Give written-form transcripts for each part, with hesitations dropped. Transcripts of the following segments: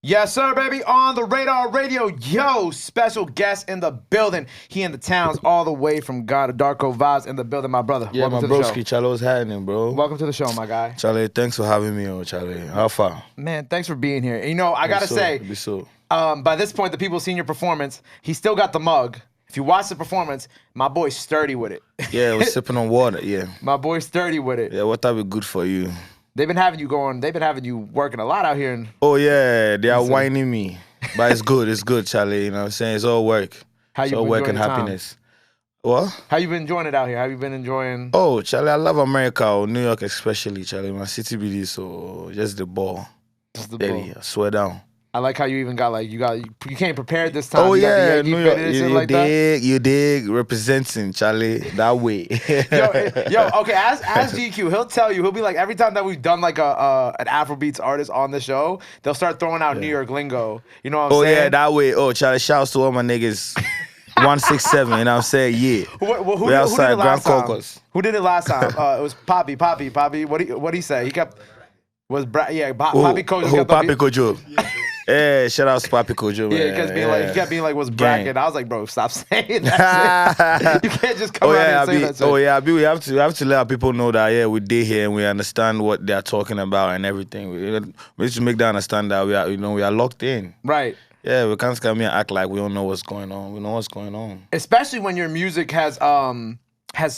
Yes, sir, baby, on the Radar Radio. Yo, special guest in the building. He in the towns all the way from God, Darkovibes in the building, my brother. Yeah, Welcome my to the show. broski, Charlie, what's happening, bro? Welcome to the show, my guy. Charlie, thanks for having me on, Charlie. How far? Man, thanks for being here. You know, I gotta say, by this point, the people seen your performance. He still got the mug. If you watch the performance, my boy's sturdy with it. Yeah, we're sipping on water, yeah. My boy's sturdy with it. Yeah, what type of good for you? They've been having you working a lot out here. Oh, yeah, they are whining me. But it's good, Charlie, you know what I'm saying? It's all work. It's all work and happiness. What? How you been enjoying it out here? How you been enjoying? Oh, Charlie, I love America, or New York especially, Charlie. My city be so just the ball. Just the Steady, ball. I swear down. I like how you even got you came prepared this time. Oh you yeah, got the New York, you dig representing, Charlie, that way. Okay, ask GQ. He'll tell you. He'll be like, every time that we've done like an Afrobeats artist on the show, they'll start throwing out New York lingo. You know what I'm saying? Oh yeah, that way. Oh, Charlie, shouts to all my niggas. 167, and I'm saying, yeah. Who outside did it last Grand time? Caucus. Who did it last time? It was Poppy. What he say? He kept Poppy Kojo. Who Papi Kojo? Yeah, shout out to Papi Kojo, man. Yeah, he kept being like, was bragging. I was like, bro, stop saying that shit. You can't just come out and say that shit. Oh yeah, we have to let our people know that we did here and we understand what they are talking about and everything. We need to make them understand that we are locked in. Right. Yeah, we can't come here and act like we don't know what's going on. We know what's going on. Especially when your music has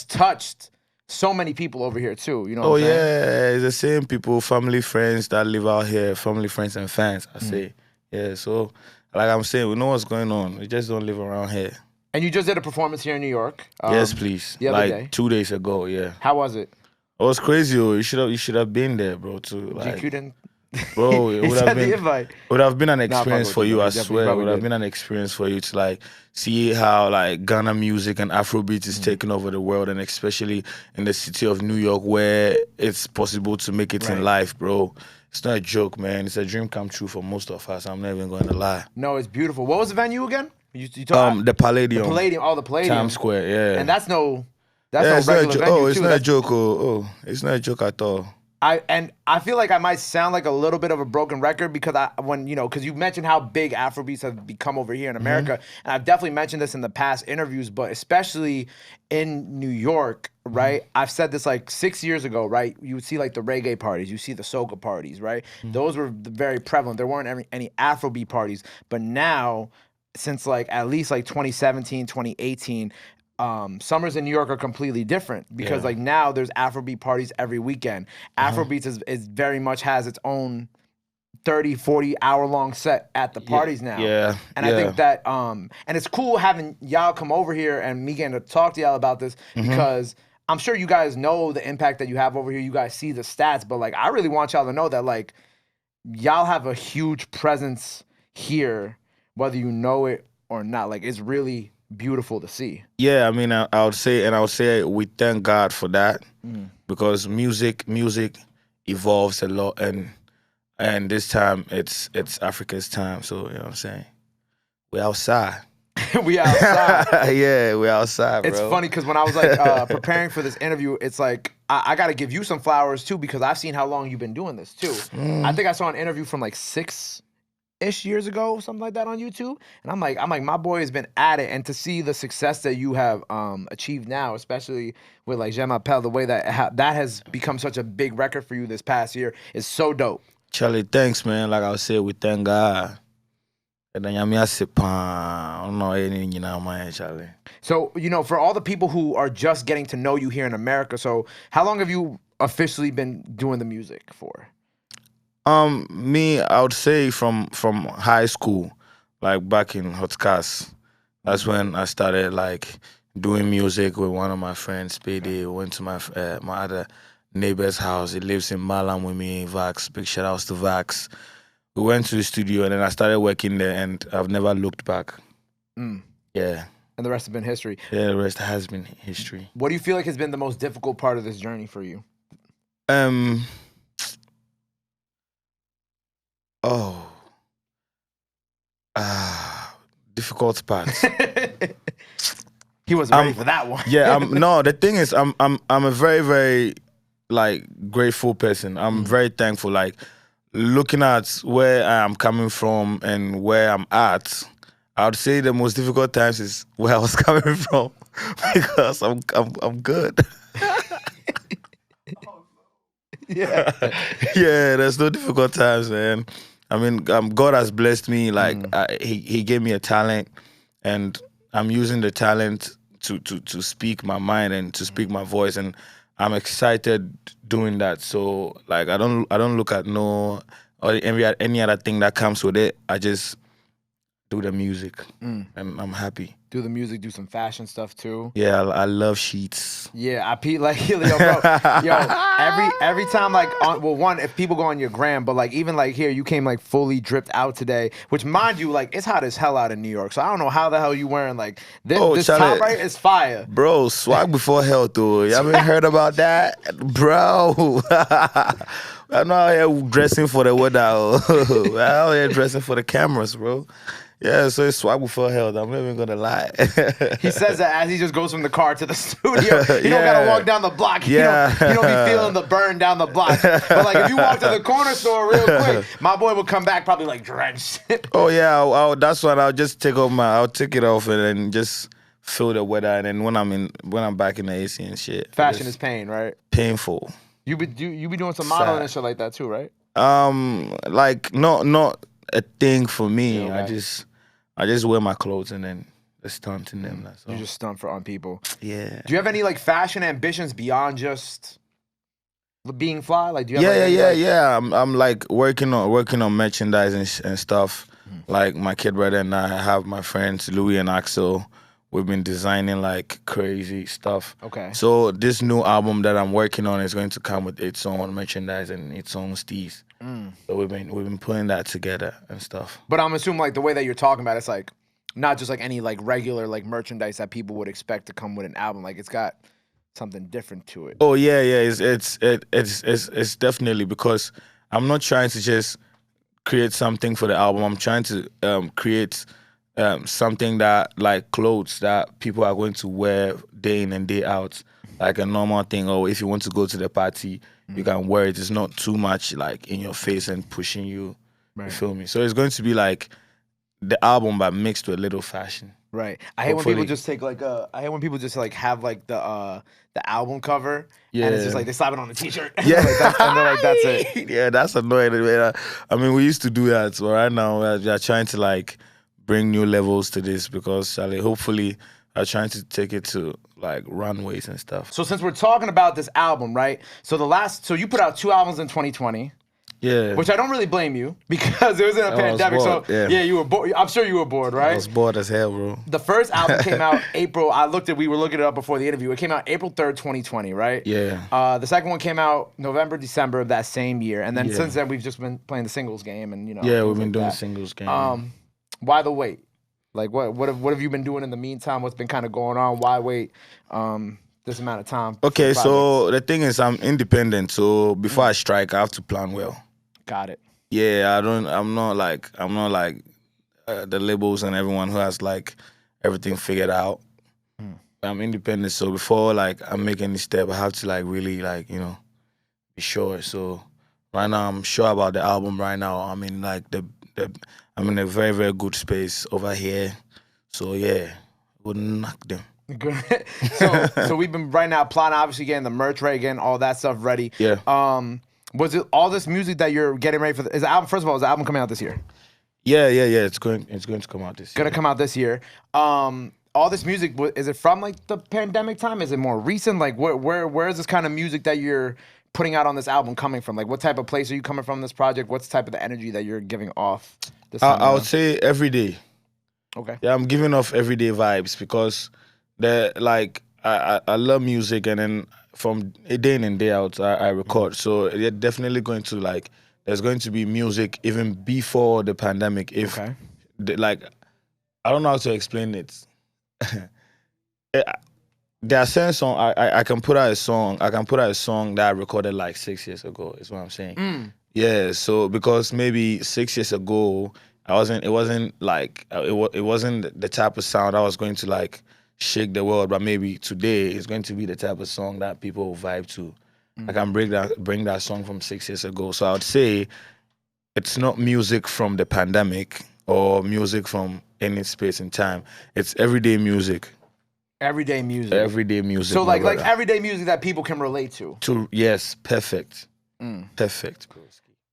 touched so many people over here too. You know what I'm saying? Yeah, it's the same people, family, friends that live out here, family, friends, and fans, I say. Yeah, so like I'm saying, we know what's going on. We just don't live around here. And you just did a performance here in New York. Yes, please. The other day. 2 days ago, yeah. How was it? It was crazy. You should have been there, bro. Too. Like, GQ didn't. Bro, it would have been an experience for you. I swear, it would have did. been an experience for you to like see how like Ghana music and Afrobeats is taking over the world, and especially in the city of New York, where it's possible to make it in life, bro. It's not a joke, man. It's a dream come true for most of us. I'm not even going to lie. No, it's beautiful. What was the venue again? You The Palladium. The Palladium. Oh, the Palladium. No Square, yeah. And that's no it's regular not a venue it's too. not a joke. It's not a joke at all. I feel like I might sound like a little bit of a broken record because because you mentioned how big Afrobeats have become over here in America, and I've definitely mentioned this in the past interviews, but especially in New York, right? I've said this like 6 years ago, right? You would see like the reggae parties, you see the soca parties, right? Those were very prevalent. There weren't any Afrobeat parties, but now, since like at least like 2017, 2018. Summers in New York are completely different because like now there's Afrobeat parties every weekend. Afrobeats is very much has its own 30, 40 hour long set at the parties now. Yeah. And I think that and it's cool having y'all come over here and me getting to talk to y'all about this because I'm sure you guys know the impact that you have over here. You guys see the stats, but like I really want y'all to know that like y'all have a huge presence here, whether you know it or not. Like it's really beautiful to see. Yeah, I mean, I would say we thank God for that because music evolves a lot, and this time it's Africa's time. So you know what I'm saying, we outside. We outside. Yeah, we outside. It's bro. funny because when I was like preparing for this interview, it's like I got to give you some flowers too because I've seen how long you've been doing this too. I think I saw an interview from like 6-ish years ago, something like that on YouTube. And I'm like, my boy has been at it. And to see the success that you have achieved now, especially with like Je m'appelle, the way that that has become such a big record for you this past year is so dope. Charlie, thanks, man. Like I said, we thank God. And then I don't know anything, Charlie. So, for all the people who are just getting to know you here in America, so how long have you officially been doing the music for? Me, I would say from high school, like back in Hotcast. That's when I started like doing music with one of my friends, Payday. Went to my other neighbor's house. He lives in Malam with me, Vax. Big shout outs to Vax. We went to the studio and then I started working there and I've never looked back. Yeah. And the rest has been history. Yeah, the rest has been history. What do you feel like has been the most difficult part of this journey for you? Difficult part. He wasn't ready for that one. Yeah, no, the thing is I'm a very, very like grateful person. I'm very thankful. Like looking at where I am coming from and where I'm at, I would say the most difficult times is where I was coming from because I'm good. Yeah. Yeah, there's no difficult times, man. I mean, God has blessed me. Like he gave me a talent, and I'm using the talent to speak my mind and to speak my voice, and I'm excited doing that. So like I don't look at no or any other thing that comes with it. I just do the music, and I'm happy. Do the music, do some fashion stuff too. Yeah, I love sheets. Yeah, I pee like yo, bro. Every time like one if people go on your gram, but like even like here you came like fully dripped out today, which mind you like it's hot as hell out in New York. So I don't know how the hell you wearing like this Charlie, top right is fire. Bro, swag before hell though. You haven't heard about that? Bro. I'm not out here dressing for the weather. I'm out here dressing for the cameras, bro. Yeah, so it's swag before hell. I'm not even gonna lie. He says that as he just goes from the car to the studio. You don't gotta walk down the block. You don't be feeling the burn down the block. But like if you walk to the corner store real quick, my boy will come back probably like drenched. Oh yeah, that's when I'll just I'll take it off and then just feel the weather. And then when I'm back in the AC and shit, Fashion is pain, right? Painful. You be doing some modeling and shit like that too, right? Like not a thing for me. Yeah, okay. I just wear my clothes and then stunt in them. That's all. You just stunt on people. Yeah. Do you have any like fashion ambitions beyond just being fly? Like, do you Yeah, have yeah. I'm like working on merchandise and stuff. Like my kid brother and I have my friends Louis and Axel. We've been designing like crazy stuff. Okay. So this new album that I'm working on is going to come with its own merchandise and its own steez. So we've been putting that together and stuff. But I'm assuming like the way that you're talking about it's like not just like any like regular like merchandise that people would expect to come with an album. Like it's got something different to it. Oh yeah. It's definitely because I'm not trying to just create something for the album. I'm trying to create something that like clothes that people are going to wear day in and day out, like a normal thing. Or if you want to go to the party, you can wear it. It's not too much like in your face and pushing you. Right. You feel me? So it's going to be like the album but mixed with a little fashion. Right. I hate when people just take like I hate when people just like have like the album cover and it's just like they slap it on a t-shirt. Yeah. And they're like, that's it. Yeah, that's annoying. I mean, we used to do that. So right now we are trying to like bring new levels to this because hopefully I'm trying to take it to like runways and stuff. So since we're talking about this album, right? So you put out 2 albums in 2020. Yeah. Which I don't really blame you because it was in a pandemic. Bored, so yeah, you were bored. I'm sure you were bored, right? I was bored as hell, bro. The first album came out April. We were looking it up before the interview. It came out April 3rd, 2020, right? Yeah. The second one came out November, December of that same year. And then since then we've just been playing the singles game and Yeah, we've been doing the singles game. Why the wait? Like what have you been doing in the meantime? What's been kind of going on? Why wait this amount of time? Okay, so the thing is I'm independent, so before I strike I have to plan well. Got it. Yeah, I'm not like the labels and everyone who has like everything figured out. I'm independent, so before like I make any step I have to like really like, be sure. So right now I'm sure about the album right now. I'm in like I'm in a very, very good space over here. So yeah, we'll knock them. Good. So we've been right now plotting, obviously getting the merch ready, getting all that stuff ready. Yeah. Was it all this music that you're getting ready for? Is the album? First of all, is the album coming out this year? Yeah. It's going to come out this year. Gonna come out this year. All this music, is it from like the pandemic time? Is it more recent? Like where is this kind of music that you're putting out on this album coming from? Like what type of place are you coming from this project? What's the type of the energy that you're giving off? I would say every day. Okay. Yeah, I'm giving off everyday vibes because I love music, and then from a day in and day out I record. So they're definitely going to like there's going to be music even before the pandemic. If like I don't know how to explain it. There are certain songs I can put out a song. I can put out a song that I recorded like 6 years ago. Is what I'm saying. Yeah. So because maybe 6 years ago it wasn't the type of sound I was going to like shake the world, but maybe today it's going to be the type of song that people will vibe to. I can bring that song from 6 years ago. So I would say it's not music from the pandemic or music from any space and time. It's everyday music. Everyday music. Everyday music. So my like brother. everyday music that people can relate to. Yes, perfect. Perfect.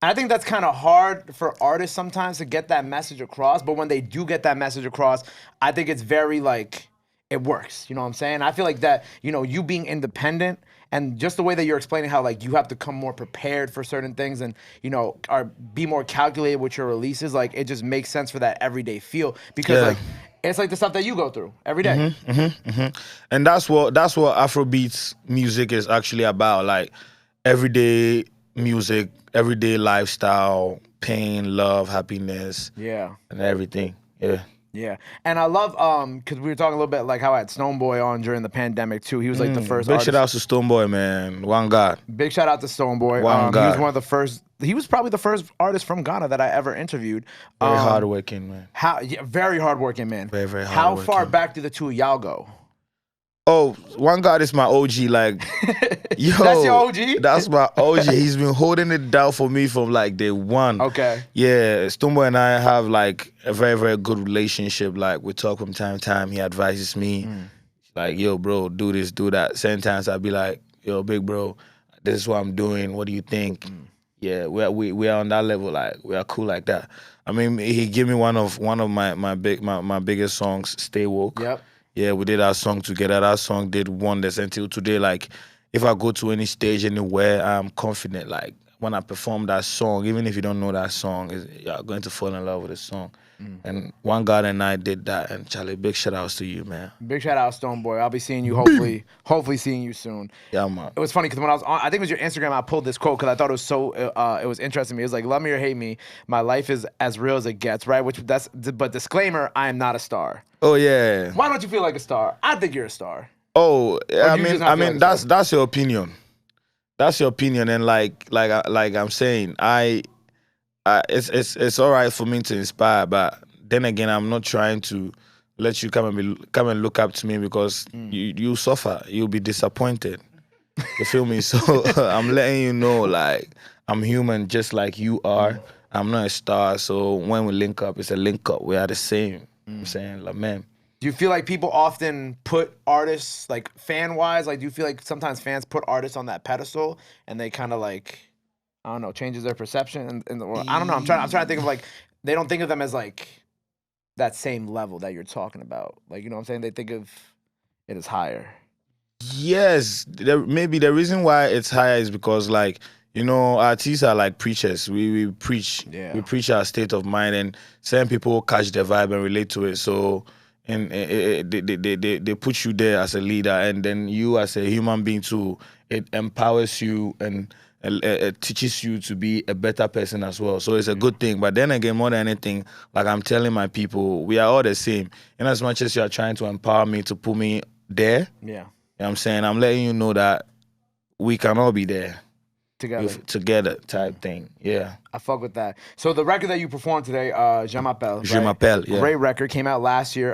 I think that's kind of hard for artists sometimes to get that message across, but when they do get that message across, I think it's very like, it works. You know what I'm saying? I feel like that, you know, you being independent and just the way that you're explaining how like you have to come more prepared for certain things and, you know, be more calculated with your releases, like it just makes sense for that everyday feel because like it's like the stuff that you go through every day. And that's what Afrobeats music is actually about. Like everyday music, everyday lifestyle, pain, love, happiness, Yeah. and everything. Yeah. Yeah, and I love because we were talking a little bit like how I had Stonebwoy on during the pandemic too. He was like the first Big artist. shout out to Stonebwoy, man. One God. Big shout out to Stonebwoy. One He was God. one of the first. He was probably the first artist from Ghana that I ever interviewed. Very hardworking, man. Very hardworking man. Very, very How far hardworking. back did the two of y'all go? Oh, One God is my OG. Like, yo, That's your OG? That's my OG. He's been holding it down for me from like day one. Okay. Yeah, Stonebwoy and I have like a very, very good relationship. Like we talk from time to time. He advises me, like, yo, bro, do this, do that. Sometimes I'd be like, yo, big bro, this is what I'm doing. What do you think? Yeah, we are on that level. Like we are cool like that. I mean, he gave me one of my biggest songs, Stay Woke. Yep. Yeah, we did our song together. That song did wonders until today. Like, if I go to any stage anywhere, I'm confident. Like, when I perform that song, even if you don't know that song, you're going to fall in love with the song. And One God and I did that. And Charlie, big shout outs to you, man. Big shout out Stonebwoy. I'll be seeing you hopefully seeing you soon. Yeah, man. It was funny because when I was on, I think it was your Instagram, I pulled this quote because I thought it was so, it was interesting to me. It was like, love me or hate me, my life is as real as it gets, right? But disclaimer, I am not a star. Oh, yeah. Why don't you feel like a star? I think you're a star. Oh, I you just mean, not feel like a that's your opinion. That's your opinion. And like I'm saying, it's all right for me to inspire, but then again, I'm not trying to let you come and look up to me because you suffer. You'll be disappointed. You feel me? So I'm letting you know, like, I'm human just like you are. I'm not a star. So when we link up, it's a link up. We are the same. I'm saying, like, man. Do you feel like people often put artists, like fan-wise, like do you feel like sometimes fans put artists on that pedestal and they kind of like, I don't know, changes their perception? Or, I don't know. I'm trying to think of like, they don't think of them as like that same level that you're talking about. Like, you know what I'm saying? They think of it as higher. Yes, maybe the reason why it's higher is because, like, you know, artists are like preachers. We preach. Yeah. We preach our state of mind, and some people catch the vibe and relate to it. So, and they put you there as a leader, and then you as a human being too. It empowers you and it teaches you to be a better person as well. So it's a good thing. But then again, more than anything, like I'm telling my people, we are all the same. In as much as you are trying to empower me to put me there, Yeah. you know what I'm saying? I'm letting you know that we can all be there. Together type thing. Yeah. I fuck with that. So the record that you performed today, Je m'appelle. Je m'appelle, yeah. Great record. Came out last year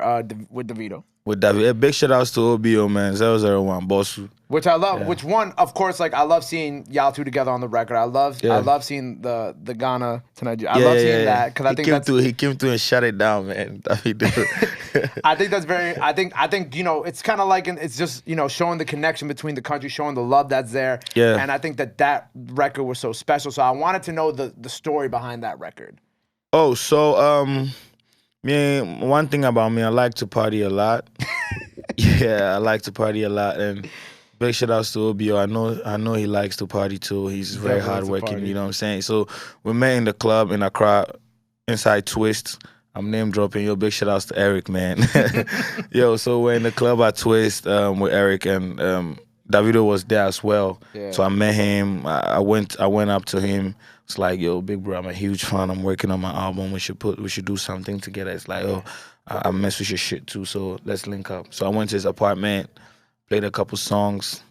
with Davido. With Davido. Big shout outs to OBO, man. 001, Bossu. Which I love. Yeah. Which one, of course, like I love seeing y'all two together on the record. I love seeing the Ghana tonight. I love seeing that because I think he came through and shut it down, man. I think that's very. I think you know it's kind of like it's just you know showing the connection between the countries, showing the love that's there. Yeah. And I think that record was so special. So I wanted to know the story behind that record. Oh, so me, one thing about me, I like to party a lot. Yeah, I like to party a lot, and big shout outs to OBO. I know he likes to party too. He's very hardworking, you know what I'm saying? So we met in the club in Accra, inside Twist. I'm name dropping. Yo, big shout outs to Eric, man. Yo, so we're in the club at Twist with Eric, and Davido was there as well. Yeah. So I met him. I went up to him. It's like, yo, big bro, I'm a huge fan. I'm working on my album. We should do something together. It's like, oh, I mess with your shit too, so let's link up. So I went to his apartment, played a couple songs.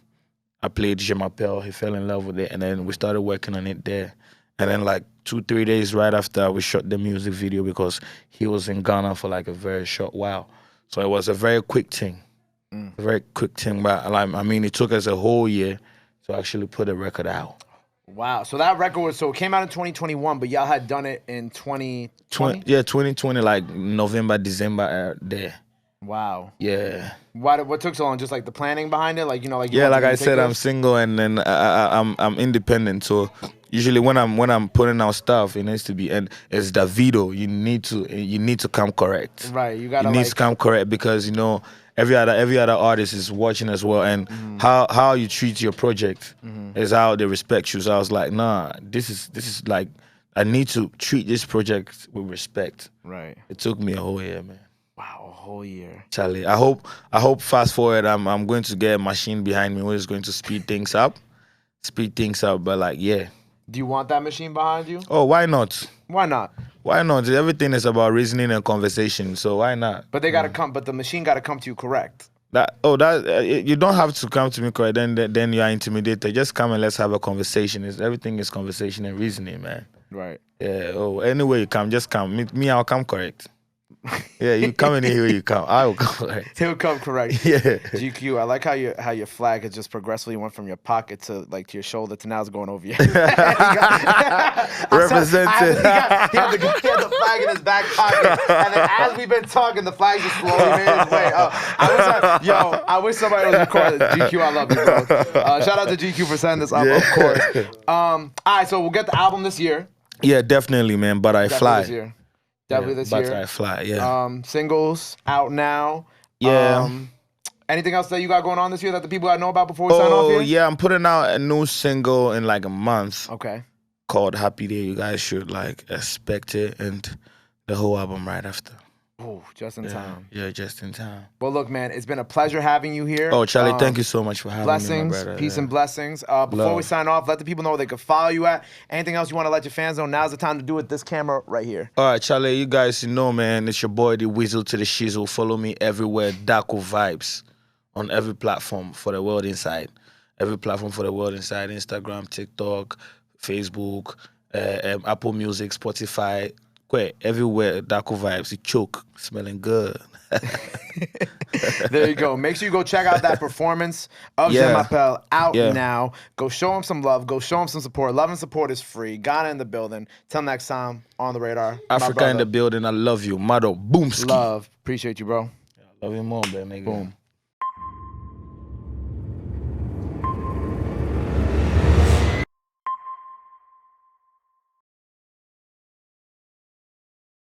I played Je m'appelle. He fell in love with it, and then we started working on it there. And then like 2-3 days right after, we shot the music video because he was in Ghana for like a very short while. So it was a very quick thing. A very quick thing, but I mean, it took us a whole year to actually put a record out. Wow. So that record it came out in 2021, but y'all had done it in 2020? Yeah, 2020, like November, December, there. Wow. Yeah. What took so long? Just like the planning behind it, like you Yeah, like I take said, I'm this? single and then I'm independent. So usually when I'm putting out stuff, it needs to be, and it's Davido. You need to come correct. Right. You You gotta need to come correct because every other artist is watching as well, and how you treat your project is how they respect you. So I was like, nah, this is like I need to treat this project with respect. Right. It took me a whole year, man. Wow, a whole year. Charlie, I hope fast forward I'm going to get a machine behind me who is going to speed things up. But like, yeah. Do you want that machine behind you? Oh, why not? Why not? Why not? Everything is about reasoning and conversation, so why not? But they gotta come. But the machine gotta come to you correct. You don't have to come to me correct. Then you are intimidated. Just come and let's have a conversation. Everything is conversation and reasoning, man. Right. Yeah. Oh, anyway you come, just come. Me, I'll come correct. Yeah, you come in here, you come. I will come correct. He'll come correct. Yeah. GQ, I like how your flag has just progressively went from your pocket to your shoulder to now it's going over your head. Represented. He had the flag in his back pocket, and then as we've been talking, the flag just slowly made its way up. I wish somebody was recording. GQ, I love you, bro. Shout out to GQ for sending this up, of course. All right, so we'll get the album this year. Yeah, definitely, man. But I fly. This year. Definitely this year. But I fly, yeah. Singles out now. Yeah. Anything else that you got going on this year that the people I know about before we sign off here? Yeah, I'm putting out a new single in like a month. Okay. Called Happy Day. You guys should expect it, and the whole album right after. Oh, just in time. Yeah, just in time. Well, look, man, it's been a pleasure having you here. Oh, Charlie, thank you so much for having me, my brother. Peace and blessings. Before we sign off, let the people know where they can follow you at. Anything else you want to let your fans know? Now's the time to do it. This camera right here. All right, Charlie, you guys know, man, it's your boy, the Weasel to the Shizzle. Follow me everywhere, Darkovibes, on every platform for the world inside. Every platform for the world inside. Instagram, TikTok, Facebook, Apple Music, Spotify. Everywhere, Darkovibes, you choke, smelling good. There you go. Make sure you go check out that performance of Jean Appel out now. Go show him some love. Go show him some support. Love and support is free. Ghana in the building. Till next time, on the radar. Africa in the building. I love you. Mado. Boom. Love. Appreciate you, bro. Love you more, man. Boom.